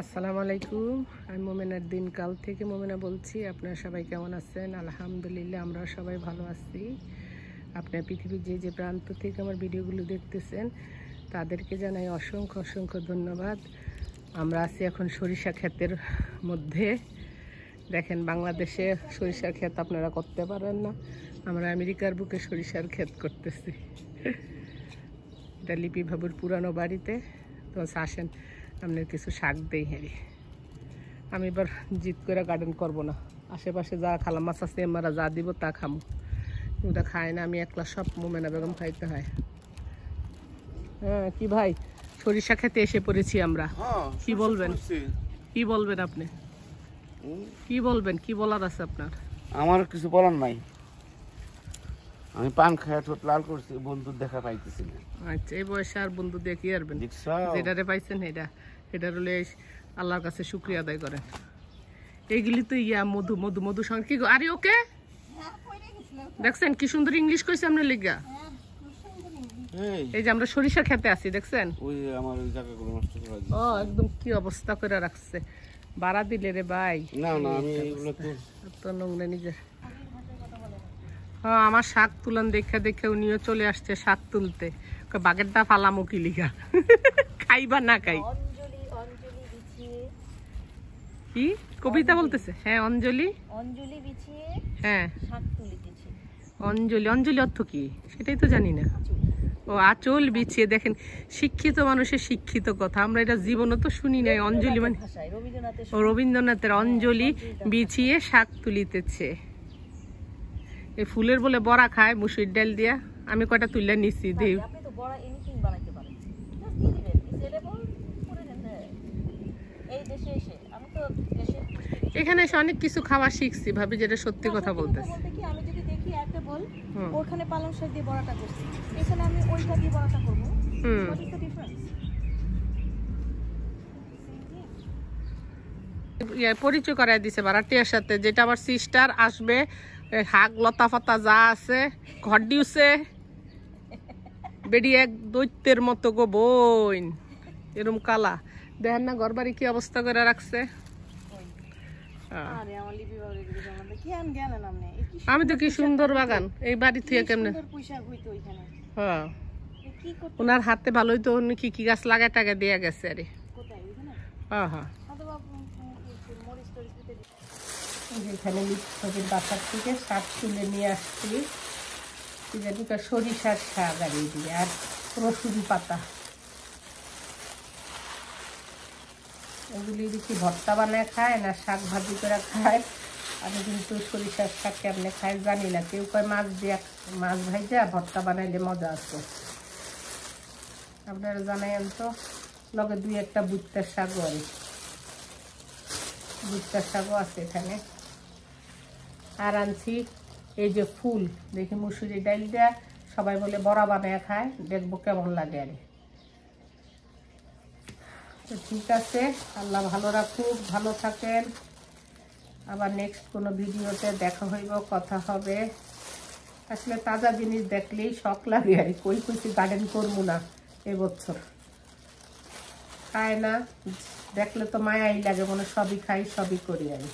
আসসালামু আলাইকুম। আমি মোমেনার দিনকাল থেকে মোমেনা বলছি। আপনারা সবাই কেমন আছেন? আলহামদুলিল্লাহ, আমরা সবাই ভালো আছি। আপনার পৃথিবীর যে প্রান্ত থেকে আমার ভিডিওগুলো দেখতেছেন তাদেরকে জানাই অসংখ্য অসংখ্য ধন্যবাদ। আমরা আছি এখন সরিষা ক্ষেতের মধ্যে। দেখেন, বাংলাদেশে সরিষার ক্ষেত আপনারা করতে পারেন না, আমরা আমেরিকার বুকে সরিষার ক্ষেত করতেছি। এটা লিপি বাবুর পুরানো বাড়িতে। তো আসেন আপনার কিছু শাক দেই। হ্যাঁ, আমি এবার জিদ করে গার্ডেন করব না, আশেপাশে যা খালা মাছ আছে আমরা যা দিব তা খামো। ওটা খায় না, আমি একলা সব মোমেনা বেগম খাইতে হয়। হ্যাঁ কি ভাই, সরিষা খেতে এসে পড়েছি আমরা। কি বলবেন, কি বলবেন আপনি? কি বলবেন, কি বলার আছে আপনার? আমার কিছু বলার নাই, আমি পান খায় ঠোঁট লাল করছি, বন্ধুর দেখা পাইতেছি না। আচ্ছা, এই বয়সে আর বন্ধু দিয়ে কি আরবেন? যেটারে পাইছেন এটা হলে আল্লাহর কাছে শুকরিয়া আদায় করেন। এইগুলি তো মধু মধু মধু সঙ্গে কি আরে ওকে দেখছেন কি সুন্দর ইংলিশ কইছে আপনার লিগা। এই যে আমরা সরিষা খেতে আছি, দেখছেন? ওই আমার ওই জায়গাগুলো নষ্ট করে দিছে। ও একদম কি অবস্থা করে রাখছে, বাড়া দিলে রে ভাই। না না, আমি এগুলো তো নোংরা নিজে। হ্যাঁ, আমার শাক তুলান দেখে দেখে উনিও চলে আসছে শাক তুলতে। বাগেরটা ফালামো কি লিগা, খাইবা না খাই? কি কবিতা বলতেছে? হ্যাঁ, অঞ্জলি অঞ্জলি বিছিয়ে, হ্যাঁ শাক তুলিতেছি। অঞ্জলি, অঞ্জলি অর্থ কি সেটাই তো জানি না। ও আঁচল বিছিয়ে। দেখেন, শিক্ষিত মানুষের শিক্ষিত কথা, আমরা এটা জীবনে তো শুনি নাই। অঞ্জলি মানে রবীন্দ্রনাথের অঞ্জলি বিছিয়ে শাক তুলিতেছে। এই ফুলের বলে বড়া খায় মুসুর ডাল দিয়া। আমি কয়টা তুললে নিচ্ছি দিই। এখানে এসে অনেক কিছু খাওয়া শিখছি, ভাবি যেটা সত্যি কথা বলতেছি। আমি যদি দেখি একটা বল ওখানে পালং শাক দিয়ে বড়াটা করছি, এখানে আমি ওইটা দিয়ে বড়াটা করব। What is the difference? পরিচয় করাই দিছে ভাড়াটিয়ার সাথে, যেটা আমার সিস্টার আসবে। হাক লতা ফাতা যা আছে ঘর দিউছে, বেডি এক দৈত্যের মতো গো বইন, এরম কালা। দেখেন না ঘর বাড়ি কি অবস্থা করে রাখছে। আমি তো কি সুন্দর বাগান, এই বাড়ি থেকে কেমনে। হ্যাঁ, ওনার হাতে ভালোই তো, উনি কি কি গাছ লাগায় টাকা দিয়ে গেছে। আরে হ্যাঁ হ্যাঁ, এখানে লিপি বাসার থেকে শাক তুলে নিয়ে আসছি। সরিষার শাক আর এই দিয়ে আর রসুন পাতা, এগুলি কি ভর্তা বানায় খায় না শাক ভাজি করে খায়? আমি কিন্তু সরিষার শাক কেমনে খায় জানি না। কেউ কয় মাছ দিয়ে, মাছ ভাইজা ভর্তা বানাইলে মজা আছে। আপনারা জানাইন তো। লগে দুই একটা বুট্টার শাকও আর বুট্টার শাকও আছে এখানে। আর আনছি এই যে ফুল, দেখি মুসুরি ডাল দেয়া সবাই বলে বড়া বানায় খায়, দেখবো কেমন লাগে। আর তো ঠিক আছে, আল্লাহ ভালো রাখুক, ভালো থাকেন। আবার নেক্সট কোনো ভিডিওতে দেখা হইব, কথা হবে। আসলে তাজা জিনিস দেখলেই শখ লাগে। আর কই কইছি গার্ডেন করবো না এবছর, খায় না, দেখলে তো মায়াই লাগে, মনে সবই খাই সবই করি আমি।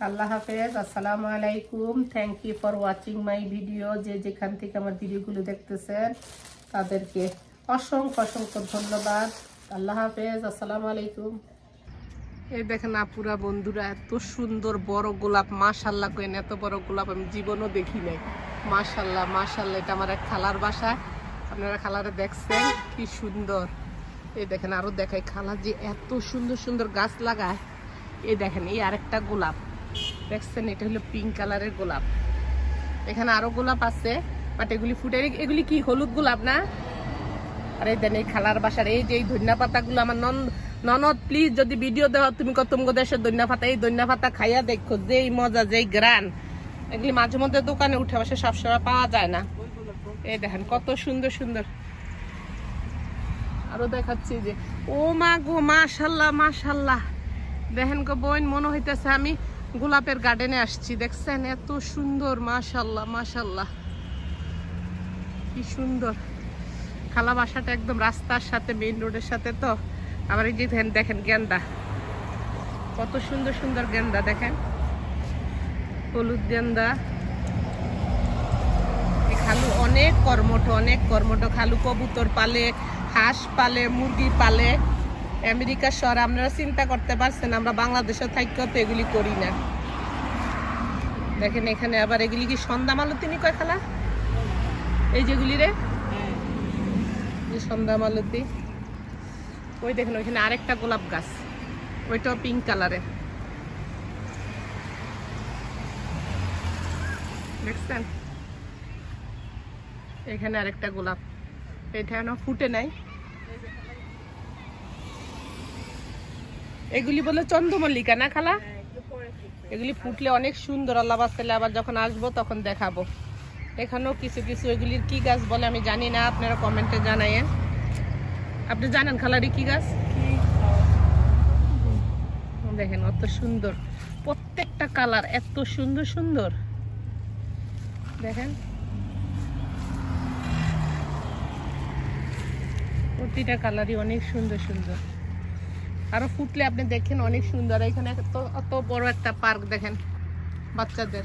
আল্লাহ হাফেজ, আসসালামু আলাইকুম। Thank you for watching my video. যে যেখান থেকে আমার ভিডিওগুলো দেখতেছেন তাদেরকে অসংখ্য অসংখ্য ধন্যবাদ। আল্লাহ হাফেজ, আসসালামু আলাইকুম। এই দেখেন আপুরা বন্ধুরা, এত সুন্দর বড় গোলাপ, মাশাল্লাহ কেন, এত বড় গোলাপ আমি জীবনও দেখি নাই। মাশাল্লাহ মাশাল্লাহ, এটা আমার এক খালার বাসা। আপনারা খালারে দেখছেন কি সুন্দর। এই দেখেন, আরো দেখাই, খালা যে এত সুন্দর সুন্দর গাছ লাগায়। এই দেখেন, এই আরেকটা গোলাপ দেখছেন, এটা হলো পিঙ্ক কালারের গোলাপ। এখানে আরো গোলাপ আছে, বাট এগুলি ফুটে, এগুলি কি হলুদ গোলাপ না? আর এই দেন এই খালার বাসার এই যে ধনিয়া পাতা গুলো, আমার ননদ প্লিজ যদি ভিডিও দেওয়া, তুমি কত দেশের ধনিয়া পাতা, এই ধনিয়া পাতা খাইয়া দেখো, যেই মজা যেই গ্রান। এগুলি মাঝে মধ্যে দোকানে উঠে বসে, সবসময় পাওয়া যায় না। এই দেখেন কত সুন্দর সুন্দর। আরো দেখাচ্ছি যে, ও মা গো, মাশাল্লাহ মাশাল্লাহ। দেখেন গো বোন, মনে হইতেছে আমি গোলাপের গার্ডেনে আসছি। দেখছেন এত সুন্দর, মাশাল্লাহ মাশাল্লাহ, কি সুন্দর। খালা বাসাটা একদম রাস্তার সাথে, মেইন রোডের সাথে, তো আবার এই যে দেখেন গেন্দা, কত সুন্দর সুন্দর গেন্দা দেখেন, হলুদ গেন্দা। খালু অনেক কর্মঠ খালু কবুতর পালে, হাঁস পালে, মুরগি পালে। আমেরিকা শহরে আপনারা চিন্তা করতে পারছেন, আমরা বাংলাদেশে থাকতেও তো এগুলি করি না। দেখেন এখানে আবার এগুলি কি সন্ধ্যা মালতী নি কয় খালা, এই যেগুলি রে সন্ধ্যা মালতী। ওই দেখেন ওইখানে আরেকটা গোলাপ গাছ, ওইটাও পিঙ্ক কালারের, দেখছেন? এখানে আরেকটা গোলাপ, এটা এখনো ফুটে নাই। এগুলি বলে চন্দ্রমল্লিকা না খালা? এগুলি ফুটলে অনেক সুন্দর, আল্লাহ বাঁচালে আবার যখন আসবো তখন দেখাবো। এখানেও কিছু কিছু এগুলির কি গাছ বলে আমি জানি না, আপনারা কমেন্টে জানাইয়েন। আপনি জানেন খালারি কি গাছ? দেখেন অত সুন্দর, প্রত্যেকটা কালার এত সুন্দর সুন্দর, দেখেন প্রতিটা কালারই অনেক সুন্দর সুন্দর। আরো ফুটলে আপনি দেখেন অনেক সুন্দর। এখানে অত বড় একটা পার্ক দেখেন বাচ্চাদের।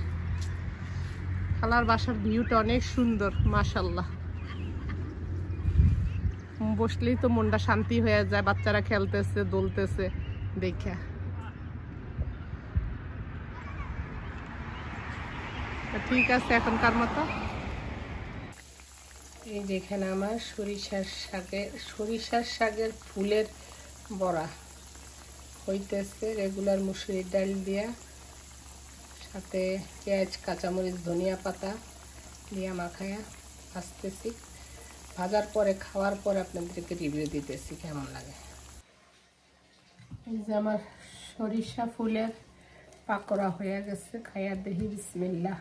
খালার বাসার ভিউটা অনেক সুন্দর মাশাআল্লাহ। বসলেই তো মনটা শান্তি হয়ে যায়, বাচ্চারা খেলতেছে দোলতেছে দেখে। ঠিক আছে এখনকার মতো। এই যেখানে আমার সরিষার শাকের ফুলের বড়া হইতেছে, রেগুলার মুসুরির ডাল দিয়া, সাথে পেঁয়াজ, কাঁচামরিচ, ধনিয়া পাতা দিয়া মাখায়া ভাজতেছি। ভাজার পরে খাওয়ার পরে আপনাদেরকে রিভিউ দিতেছি কেমন লাগে। এই যে আমার সরিষা ফুলের পাকোড়া হয়ে গেছে, খাইয়া দেখি বিসমিল্লাহ।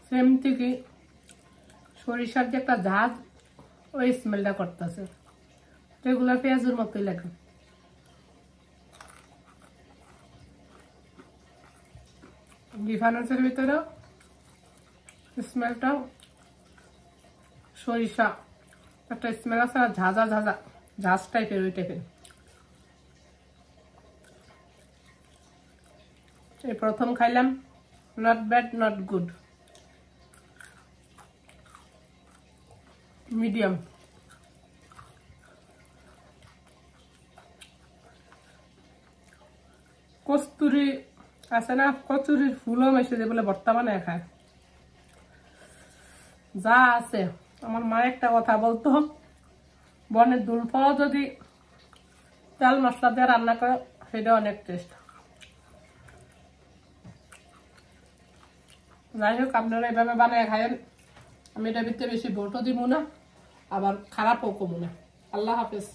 সেম থেকে সরিষার যে একটা ঝাঁজ, ওই স্মেলটা করতেছে, রেগুলার পেঁয়াজের মতোই লাগে। ডিফারেন্সের ভিতরে স্মেলটা সরিষা একটা স্মেল আছে, আর ঝাঁঝা ঝাঁঝা ঝাঁজ টাইপের, ওই টাইপের। এই প্রথম খাইলাম, not bad not good, medium. কস্তুরি আছে না, কচুরির ফুলও মেশে যে বলে ভর্তা বানায় খায়, যা আছে। আমার মা একটা কথা বলতো, বনের দুল ফল যদি তেল মশলা দিয়ে রান্না করে সেটা অনেক টেস্ট। যাই হোক আপনারা এভাবে বানায় খায়েন, আমি এটা ভিতরে বেশি ভোটও দিব না, আবার খারাপও কমু না। আল্লাহ হাফেজ।